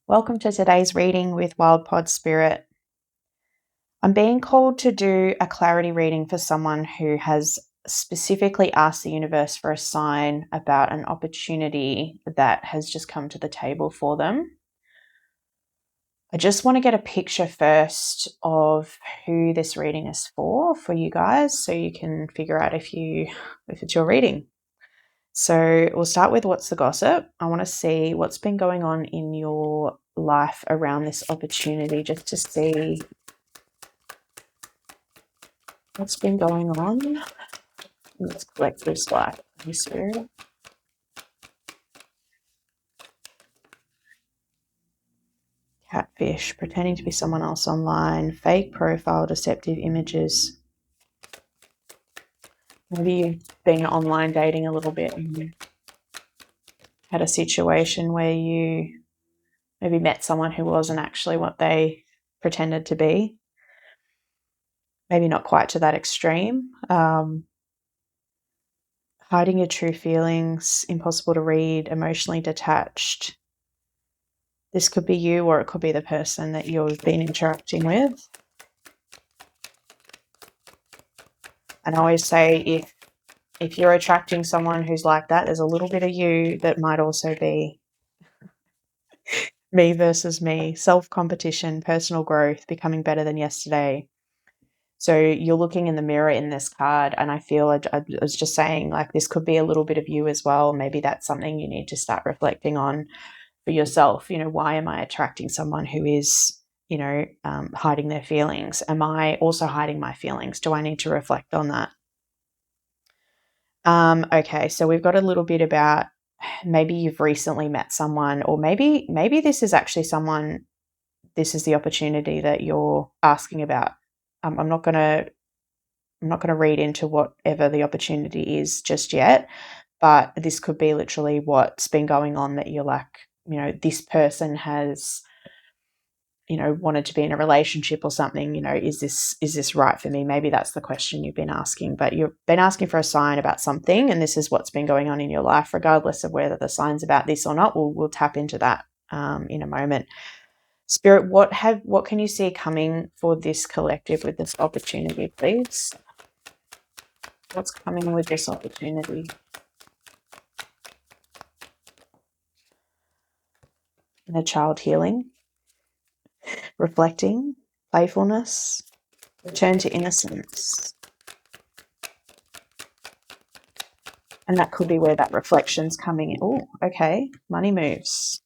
Welcome to today's reading with Wild Pod Spirit. I'm being called to do a clarity reading for someone who has specifically asked the universe for a sign about an opportunity that has just come to the table for them. I just want to get a picture first of who this reading is for you guys, so you can figure out if it's your reading. So we'll start with what's the gossip. I want to see what's been going on in your life around this opportunity, just to see what's been going on in this collective's life. Holy Spirit. Catfish, pretending to be someone else online, fake profile, deceptive images. Maybe you've been online dating a little bit and you had a situation where you maybe met someone who wasn't actually what they pretended to be. Maybe not quite to that extreme. Hiding your true feelings, impossible to read, emotionally detached. This could be you, or it could be the person that you've been interacting with. And I always say if you're attracting someone who's like that, there's a little bit of you that might also be me versus me, self-competition, personal growth, becoming better than yesterday. So you're looking in the mirror in this card, and I feel I was just saying, like, this could be a little bit of you as well. Maybe that's something you need to start reflecting on for yourself. Why am I attracting someone who is, hiding their feelings? Am I also hiding my feelings? Do I need to reflect on that? Okay, so we've got a little bit about maybe you've recently met someone, or maybe this is actually someone, this is the opportunity that you're asking about. I'm not gonna read into whatever the opportunity is just yet, but this could be literally what's been going on, that you're like, this person has, wanted to be in a relationship or something. Is this right for me? Maybe that's the question you've been asking, but you've been asking for a sign about something, and this is what's been going on in your life, regardless of whether the sign's about this or not. We'll tap into that in a moment. Spirit, what can you see coming for this collective with this opportunity, please? What's coming with this opportunity? Inner child healing, reflecting, playfulness, return to innocence. And that could be where that reflection's coming in. Oh, okay. Money moves.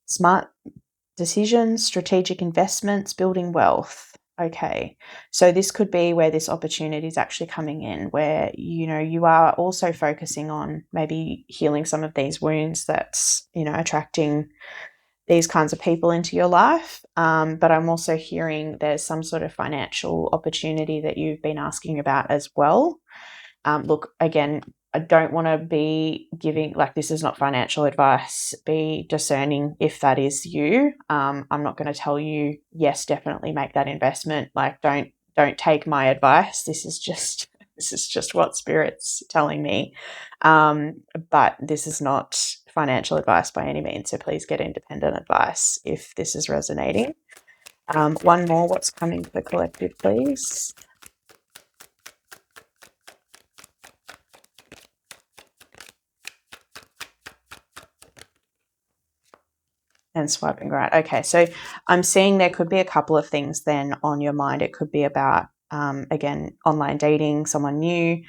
Smart decisions, strategic investments, building wealth. Okay. So this could be where this opportunity is actually coming in, where, you are also focusing on maybe healing some of these wounds that's, attracting these kinds of people into your life. But I'm also hearing there's some sort of financial opportunity that you've been asking about as well. Look, again, I don't want to be giving, like, this is not financial advice. Be discerning if that is you. I'm not going to tell you, yes, definitely make that investment. Like, don't take my advice. This is just what Spirit's telling me. But this is not financial advice by any means. So please get independent advice if this is resonating. One more, what's coming for the collective, please? And swiping right. Okay, so I'm seeing there could be a couple of things then on your mind. It could be about, again, online dating, someone new,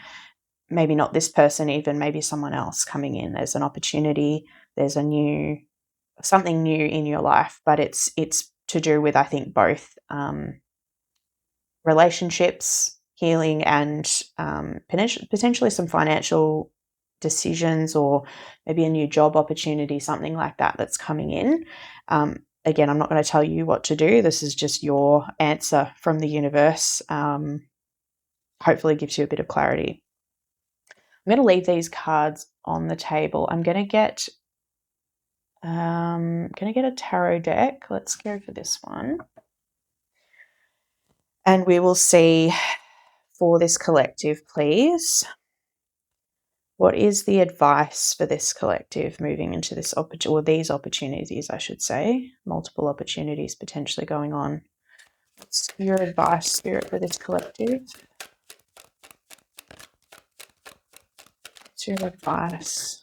maybe not this person even, maybe someone else coming in. There's an opportunity, there's something new in your life, but it's to do with, I think, both relationships, healing, and potentially some financial decisions, or maybe a new job opportunity, something like that that's coming in. Again, I'm not going to tell you what to do. This is just your answer from the universe. Hopefully gives you a bit of clarity. I'm going to leave these cards on the table. I'm going to get a tarot deck. Let's go for this one. And we will see for this collective, please, What is the advice for this collective moving into this or these opportunities, I should say? Multiple opportunities potentially going on. What's your advice, Spirit, for this collective? What's your advice?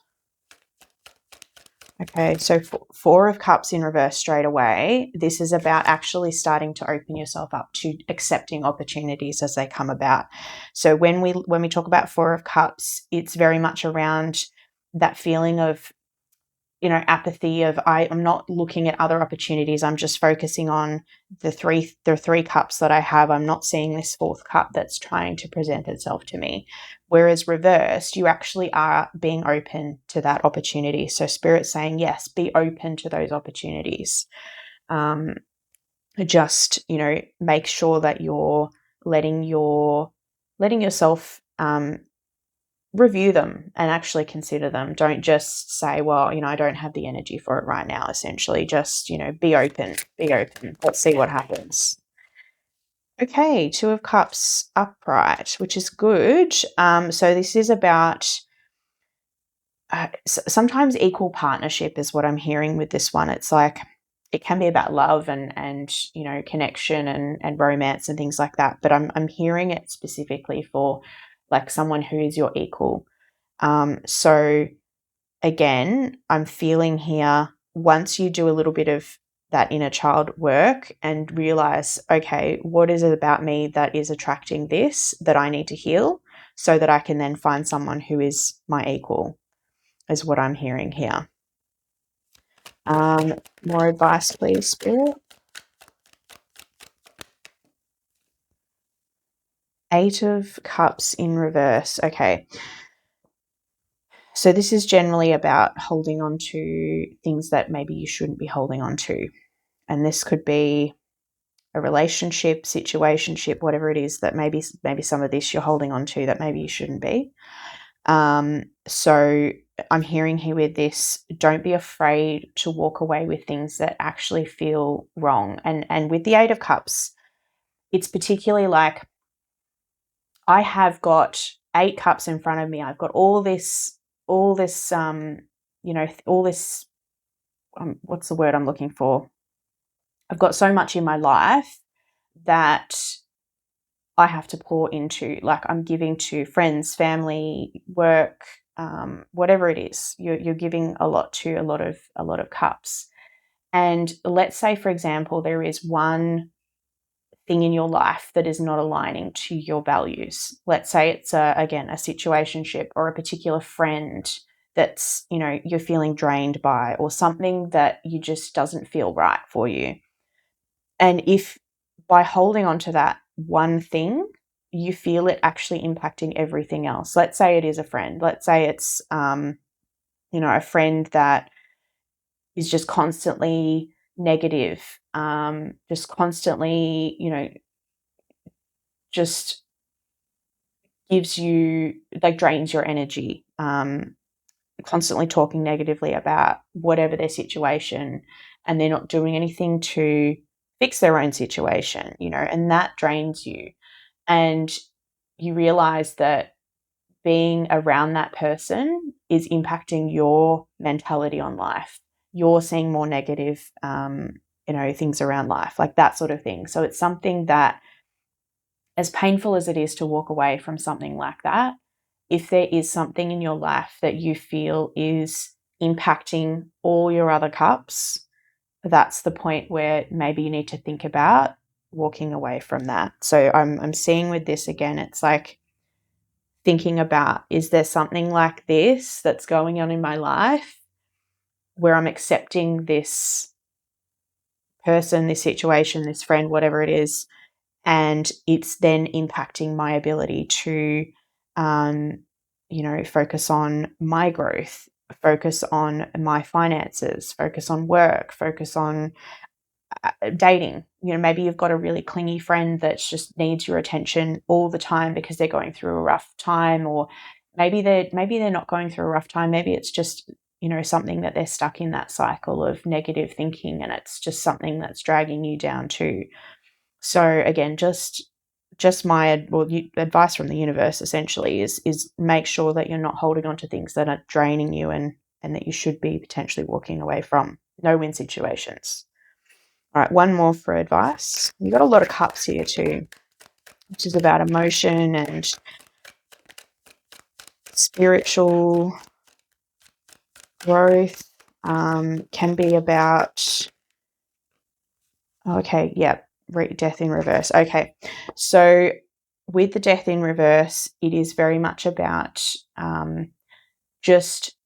Okay, so Four of Cups in reverse straight away. This is about actually starting to open yourself up to accepting opportunities as they come about. So when we talk about Four of Cups, it's very much around that feeling of, apathy of I'm not looking at other opportunities. I'm just focusing on the three cups that I have. I'm not seeing this fourth cup that's trying to present itself to me. Whereas reversed, you actually are being open to that opportunity. So Spirit's saying, yes, be open to those opportunities. Just, make sure that you're letting yourself review them and actually consider them. Don't just say, well, I don't have the energy for it right now, essentially. Just, be open. Let's see what happens. Okay, Two of Cups upright, which is good. So this is about sometimes equal partnership is what I'm hearing with this one. It's like it can be about love and connection and romance and things like that. But I'm hearing it specifically for like someone who is your equal. So again, I'm feeling here once you do a little bit of that inner child work and realize, okay, what is it about me that is attracting this that I need to heal so that I can then find someone who is my equal, is what I'm hearing here. More advice, please, Spirit. Eight of Cups in reverse. Okay. So this is generally about holding on to things that maybe you shouldn't be holding on to. And this could be a relationship, situationship, whatever it is that maybe some of this you're holding on to that maybe you shouldn't be. So I'm hearing here with this, don't be afraid to walk away with things that actually feel wrong. And with the Eight of Cups, it's particularly like I have got 8 cups in front of me. I've got all this, what's the word I'm looking for? I've got so much in my life that I have to pour into, like I'm giving to friends, family, work, whatever it is. You're giving a lot to a lot of cups. And let's say, for example, there is one thing in your life that is not aligning to your values. Let's say it's again a situationship or a particular friend that's you're feeling drained by, or something that you just doesn't feel right for you. And if by holding on to that one thing, you feel it actually impacting everything else. Let's say it is a friend. Let's say it's a friend that is just constantly negative, just constantly, just gives you, like, drains your energy, constantly talking negatively about whatever their situation, and they're not doing anything to fix their own situation, and that drains you. And you realize that being around that person is impacting your mentality on life. You're seeing more negative, things around life, like that sort of thing. So it's something that, as painful as it is to walk away from something like that, if there is something in your life that you feel is impacting all your other cups, that's the point where maybe you need to think about walking away from that. So I'm seeing with this again, it's like thinking about, is there something like this that's going on in my life where I'm accepting this person, this situation, this friend, whatever it is, and it's then impacting my ability to focus on my growth, focus on my finances, focus on work, focus on dating. Maybe you've got a really clingy friend that just needs your attention all the time because they're going through a rough time, or maybe they're not going through a rough time. Maybe it's just something that they're stuck in, that cycle of negative thinking, and it's just something that's dragging you down too. So again, just just advice from the universe essentially is make sure that you're not holding on to things that are draining you and that you should be potentially walking away from. No-win situations. All right, one more for advice. You've got a lot of cups here too, which is about emotion and spiritual growth. Can be about, okay, yeah, death in reverse. Okay, so with the death in reverse, it is very much about just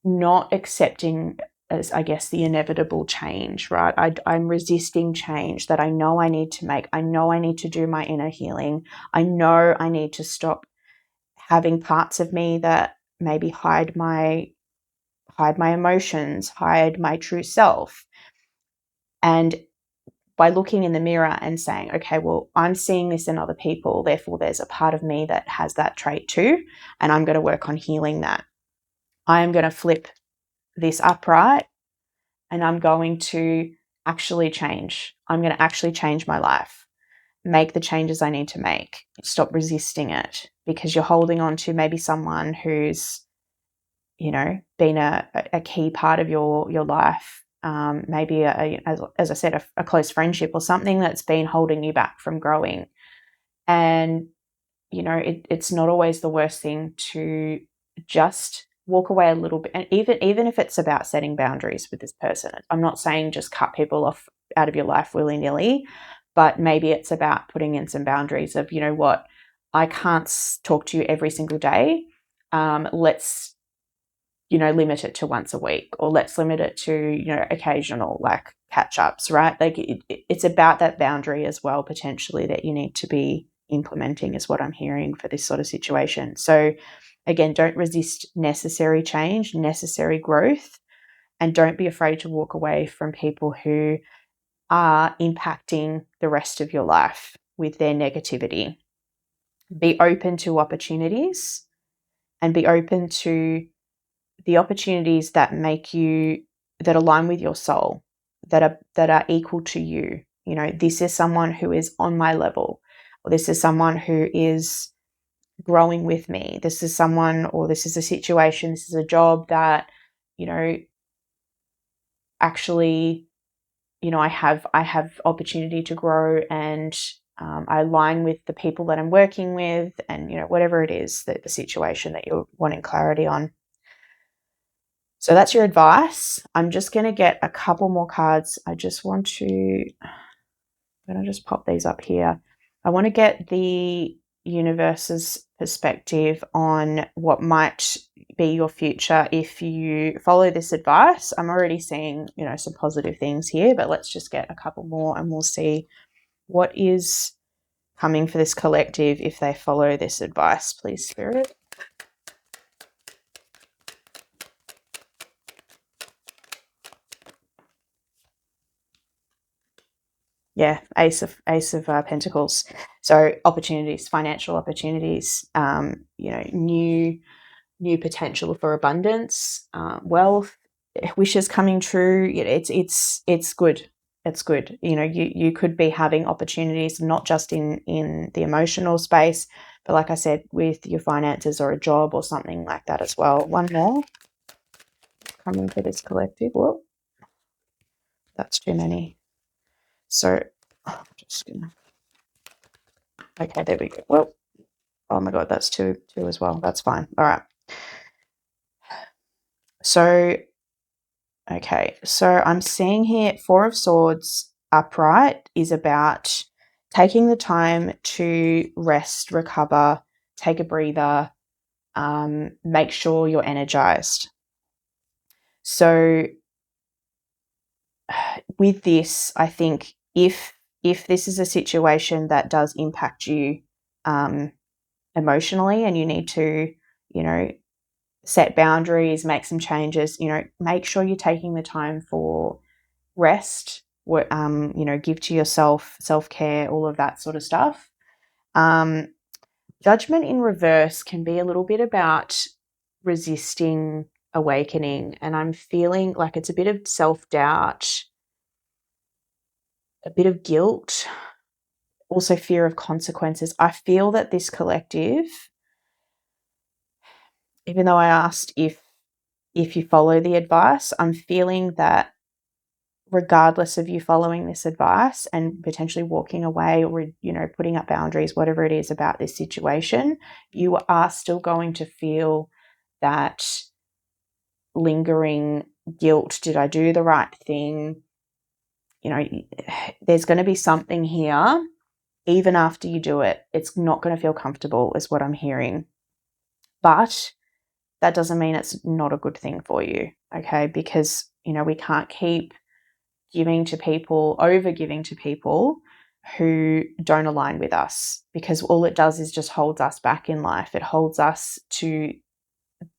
not accepting, as I guess, the inevitable change, right? I'm resisting change that I know I need to make. I know I need to do my inner healing. I know I need to stop having parts of me that maybe hide my emotions, hide my true self. And by looking in the mirror and saying, okay, well, I'm seeing this in other people, therefore there's a part of me that has that trait too, and I'm going to work on healing that. I am going to flip this upright and I'm going to actually change. I'm going to actually change my life, make the changes I need to make, stop resisting it, because you're holding on to maybe someone who's, been a key part of your life. Maybe as I said, a close friendship or something that's been holding you back from growing. And, it's not always the worst thing to just walk away a little bit. And even if it's about setting boundaries with this person, I'm not saying just cut people off out of your life willy-nilly, but maybe it's about putting in some boundaries of, you know what, I can't talk to you every single day. Let's, limit it to once a week, or let's limit it to, occasional like catch ups, right? Like it's about that boundary as well, potentially, that you need to be implementing, is what I'm hearing for this sort of situation. So again, don't resist necessary change, necessary growth, and don't be afraid to walk away from people who are impacting the rest of your life with their negativity. Be open to opportunities, and be open to the opportunities that align with your soul, that are equal to you. This is someone who is on my level, or this is someone who is growing with me. This is someone, or this is a situation, this is a job that, actually, I have opportunity to grow, and I align with the people that I'm working with, and, whatever it is, the situation that you're wanting clarity on. So that's your advice. I'm just going to get a couple more cards. I'm going to just pop these up here. I want to get the universe's perspective on what might be your future if you follow this advice. I'm already seeing, some positive things here, but let's just get a couple more and we'll see what is coming for this collective if they follow this advice, please, Spirit. Yeah, Ace of Pentacles. So opportunities, financial opportunities, new potential for abundance, wealth, wishes coming true. It's good. It's good. You could be having opportunities not just in the emotional space, but like I said, with your finances or a job or something like that as well. One more coming for this collective. Whoa, that's too many. So I'm just gonna. Okay, there we go. Well, oh my God, that's two as well. That's fine. All right. So, okay. So I'm seeing here Four of Swords upright is about taking the time to rest, recover, take a breather, make sure you're energized. So with this, I think if this is a situation that does impact you emotionally, and you need to, set boundaries, make some changes, make sure you're taking the time for rest, give to yourself, self-care, all of that sort of stuff. Judgment in reverse can be a little bit about resisting awakening, and I'm feeling like it's a bit of self-doubt, a bit of guilt, also fear of consequences. I feel that this collective, even though I asked if you follow the advice, I'm feeling that regardless of you following this advice and potentially walking away or, putting up boundaries, whatever it is about this situation, you are still going to feel that lingering guilt. Did I do the right thing? There's going to be something here. Even after you do it, it's not going to feel comfortable, is what I'm hearing. But that doesn't mean it's not a good thing for you, okay? Because, we can't keep over giving to people who don't align with us, because all it does is just holds us back in life. It holds us to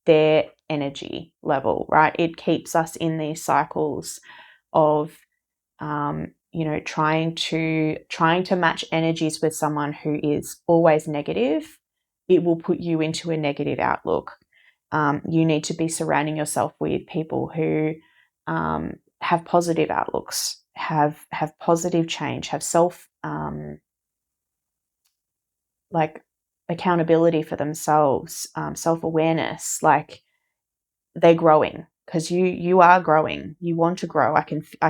their energy level, right? It keeps us in these cycles of, trying to match energies with someone who is always negative. It will put you into a negative outlook. You need to be surrounding yourself with people who have positive outlooks, have positive change, have like accountability for themselves, self-awareness, like they're growing, because you are growing. You want to grow. I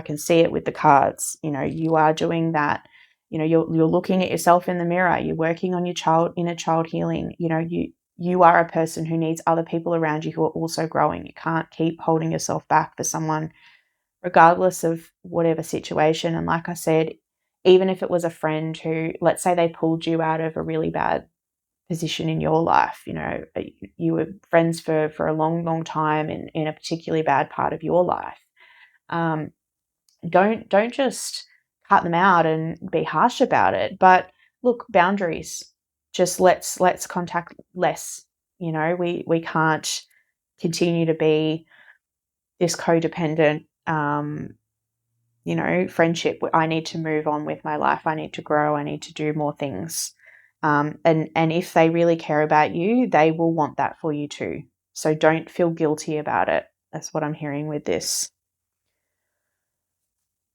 can see it with the cards. You are doing that. You're looking at yourself in the mirror. You're working on your inner child healing. You are a person who needs other people around you who are also growing. You can't keep holding yourself back for someone, regardless of whatever situation. And like I said, even if it was a friend who, let's say they pulled you out of a really bad position in your life, you were friends for a long time in a particularly bad part of your life. Don't just cut them out and be harsh about it, but look, boundaries. Just let's contact less. We can't continue to be this codependent friendship. I need to move on with my life. I need to grow. I need to do more things. And if they really care about you, they will want that for you too. So don't feel guilty about it. That's what I'm hearing with this.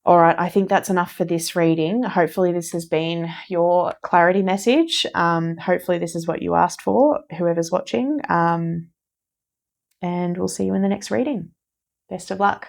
All right, I think that's enough for this reading. Hopefully this has been your clarity message. Hopefully this is what you asked for, whoever's watching. And we'll see you in the next reading. Best of luck.